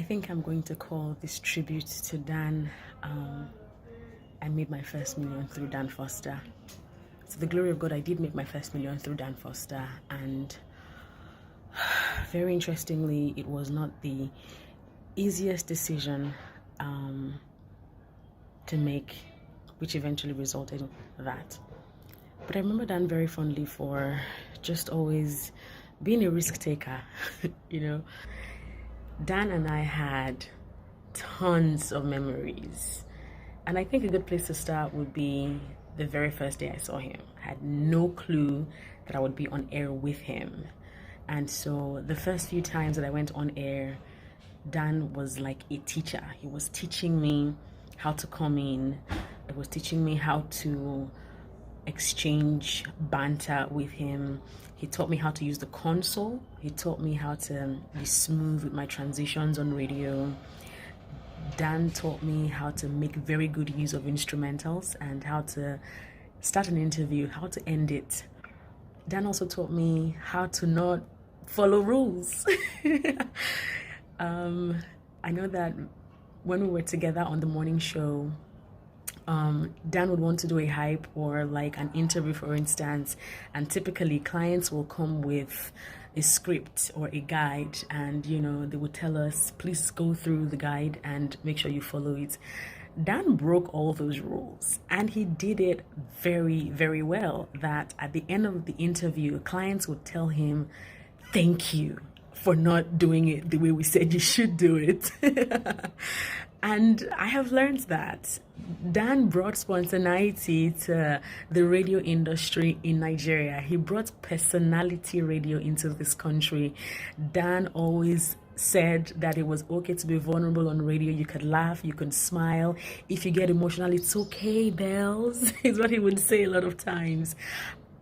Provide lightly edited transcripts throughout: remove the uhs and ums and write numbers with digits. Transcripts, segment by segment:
I think I'm going to call this tribute to Dan. I made my first million through Dan Foster. To the glory of God, I did make my first million through Dan Foster, and very interestingly, it was not the easiest decision to make, which eventually resulted in that. But I remember Dan very fondly for just always being a risk taker. You know, Dan and I had tons of memories, and I think a good place to start would be the very first day I saw him. I had no clue that I would be on air with him. And so the first few times that I went on air, Dan was like a teacher. He was teaching me how to come in. He was teaching me how to exchange banter with him. He taught me how to use the console. He taught me how to be smooth with my transitions on radio. Dan taught me how to make very good use of instrumentals and how to start an interview, how to end it. Dan also taught me how to not follow rules. I know that when we were together on the morning show, Dan would want to do a hype or like an interview, for instance, and typically clients will come with a script or a guide, and they would tell us, please go through the guide and make sure you follow it. Dan broke all those rules, and he did it very, very well, that at the end of the interview, clients would tell him, thank you for not doing it the way we said you should do it. And I have learned that Dan brought spontaneity to the radio industry in Nigeria. He brought personality radio into this country. Dan always said that it was okay to be vulnerable on radio. You could laugh, you can smile. If you get emotional, it's okay, Bells, is what he would say a lot of times.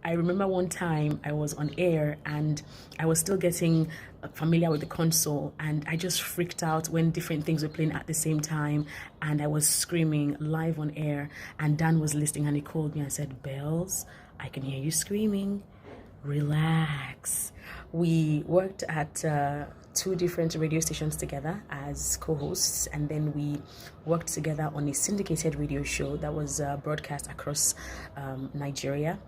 I remember one time I was on air and I was still getting familiar with the console, and I just freaked out when different things were playing at the same time, and I was screaming live on air, and Dan was listening and he called me and said, Bells, I can hear you screaming. Relax. We worked at two different radio stations together as co-hosts, and then we worked together on a syndicated radio show that was broadcast across Nigeria.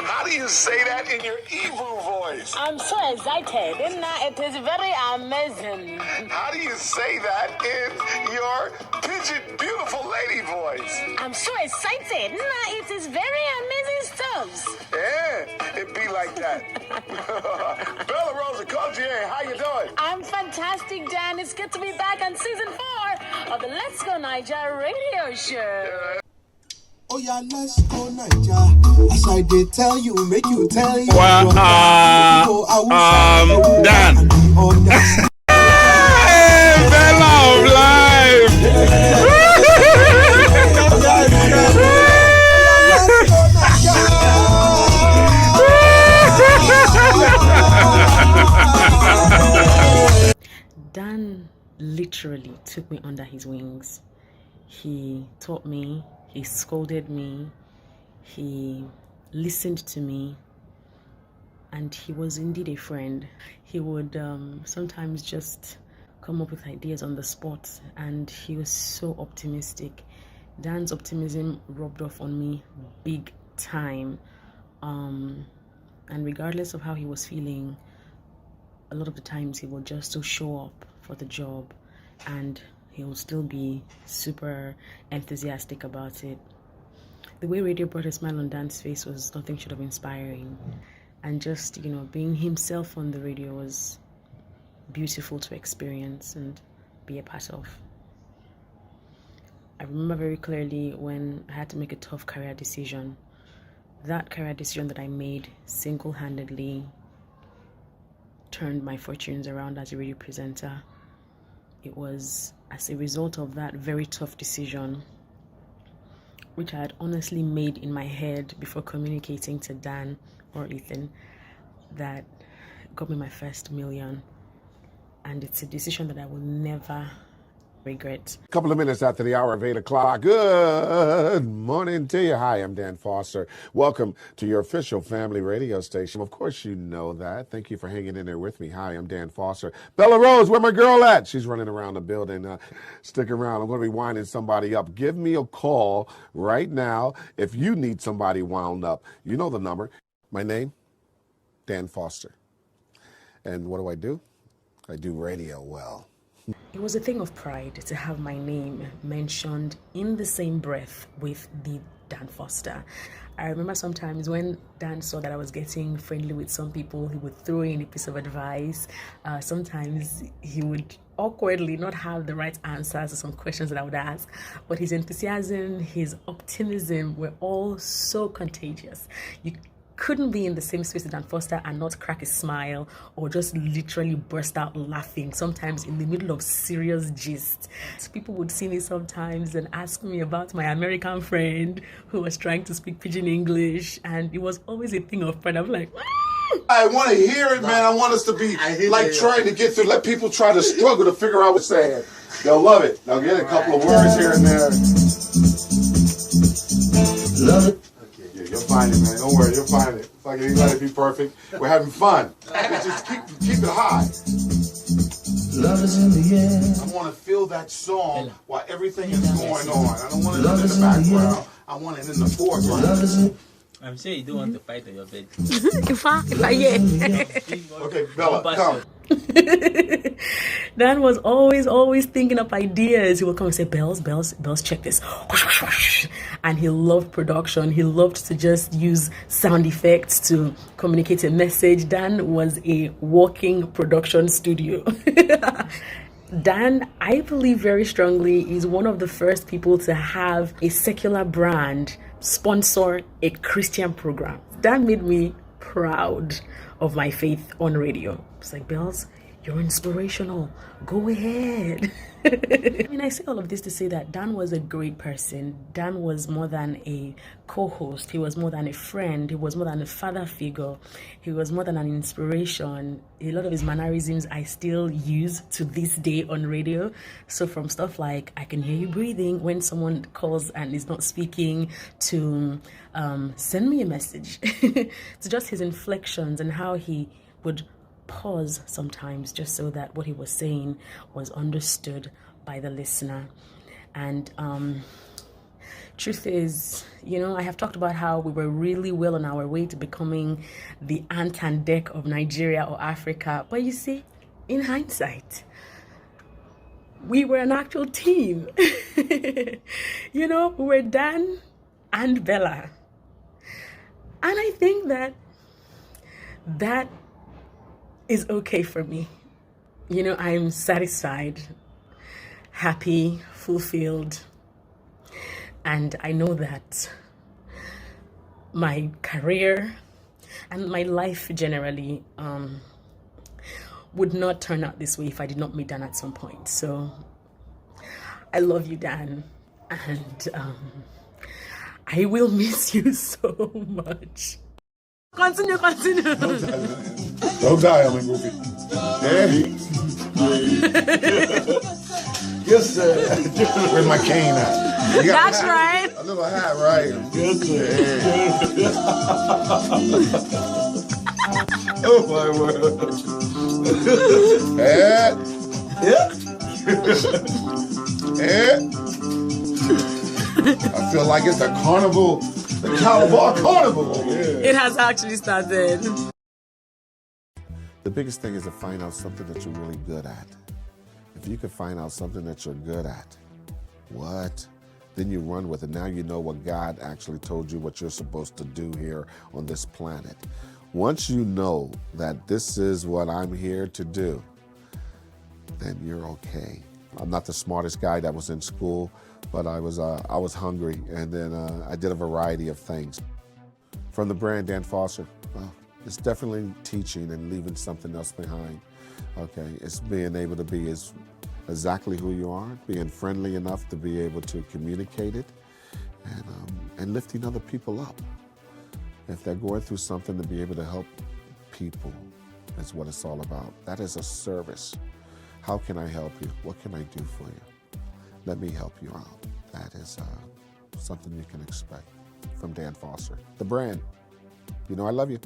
How do you say that in your Hebrew voice? I'm so excited. It is very amazing. How do you say that in your pigeon, beautiful lady voice? I'm so excited. It is very amazing stuff. Yeah, it be like that. BellaRose, Cotier, how you doing? I'm fantastic, Dan. It's good to be back on season 4 of the Let's Go Niger radio show. Oh yeah, let's go Niger. As I did tell you, make you tell you. Well, Dan. Hey, Bella of life. Dan literally took me under his wings. He taught me, he scolded me, he listened to me, and he was indeed a friend. He would sometimes just come up with ideas on the spot, and he was so optimistic. Dan's optimism rubbed off on me big time, and regardless of how he was feeling, a lot of the times he would just still show up for the job, and he will still be super enthusiastic about it. The way radio brought a smile on Dan's face was nothing short of inspiring. And just, being himself on the radio was beautiful to experience and be a part of. I remember very clearly when I had to make a tough career decision. That career decision that I made single-handedly turned my fortunes around as a radio presenter. It was as a result of that very tough decision, which I had honestly made in my head before communicating to Dan or Ethan, that got me my first million. And it's a decision that I will never, regret. A couple of minutes after the hour of 8 o'clock. Good morning to you. Hi, I'm Dan Foster. Welcome to your official family radio station. Of course, you know that. Thank you for hanging in there with me. Hi, I'm Dan Foster. BellaRose, where my girl at? She's running around the building. Stick around. I'm going to be winding somebody up. Give me a call right now if you need somebody wound up. You know the number. My name, Dan Foster. And what do? I do radio well. It was a thing of pride to have my name mentioned in the same breath with the Dan Foster. I remember sometimes when Dan saw that I was getting friendly with some people, he would throw in a piece of advice. Sometimes he would awkwardly not have the right answers to some questions that I would ask, but his enthusiasm, his optimism were all so contagious. You couldn't be in the same space with Dan Foster and not crack a smile or just literally burst out laughing, sometimes in the middle of serious gist. People would see me sometimes and ask me about my American friend who was trying to speak pidgin English, and it was always a thing of pride. I'm like, I want to hear it, man. I want us to be like trying to get through, let people try to struggle to figure out what's saying. They'll love it. They'll get a couple of words here and there. Love it. You'll find it, man. Don't worry, you'll find it. It's like anybody be perfect. We're having fun. Just keep it high. Love is in the air. I want to feel that song while everything is going on. I don't want it in the background. I want it in the foreground. I'm sure you don't want to fight on your bed. if I Okay, Bella, come. Dan was always thinking up ideas. He would come and say, Bells, check this. And he loved production. He loved to just use sound effects to communicate a message. Dan was a walking production studio. Dan, I believe very strongly, is one of the first people to have a secular brand sponsor a Christian program. Dan made me proud of my faith on radio. It's like, Bells, you're inspirational. Go ahead. I mean, I say all of this to say that Dan was a great person. Dan was more than a co-host. He was more than a friend. He was more than a father figure. He was more than an inspiration. A lot of his mannerisms I still use to this day on radio. So from stuff like, I can hear you breathing when someone calls and is not speaking, to send me a message, to just his inflections and how he would pause sometimes just so that what he was saying was understood by the listener. And truth is, I have talked about how we were really well on our way to becoming the Ant and Dec of Nigeria or Africa. But you see, in hindsight, we were an actual team. We were Dan and Bella. And I think that is okay for me. I'm satisfied, happy, fulfilled, and I know that my career and my life generally would not turn out this way if I did not meet Dan at some point. So I love you, Dan, and I will miss you so much. Continue. Don't die on me, movie. Yeah. Yes, sir. Where's my cane at? That's right. A little hat, right? Yes, sir. Oh, my word. Hat. Yeah. I feel like it's a carnival. The Calabar Carnival. Yeah. It has actually started. The biggest thing is to find out something that you're really good at. If you can find out something that you're good at, then you run with it. Now you know what God actually told you what you're supposed to do here on this planet. Once you know that this is what I'm here to do, then you're okay. I'm not the smartest guy that was in school, but I was hungry, and then I did a variety of things. From the brand Dan Foster, it's definitely teaching and leaving something else behind. Okay, it's being able to be exactly who you are, being friendly enough to be able to communicate it, and lifting other people up. If they're going through something, to be able to help people is what it's all about. That is a service. How can I help you? What can I do for you? let me help you out. That is something you can expect from Dan Foster. The brand. You know I love you.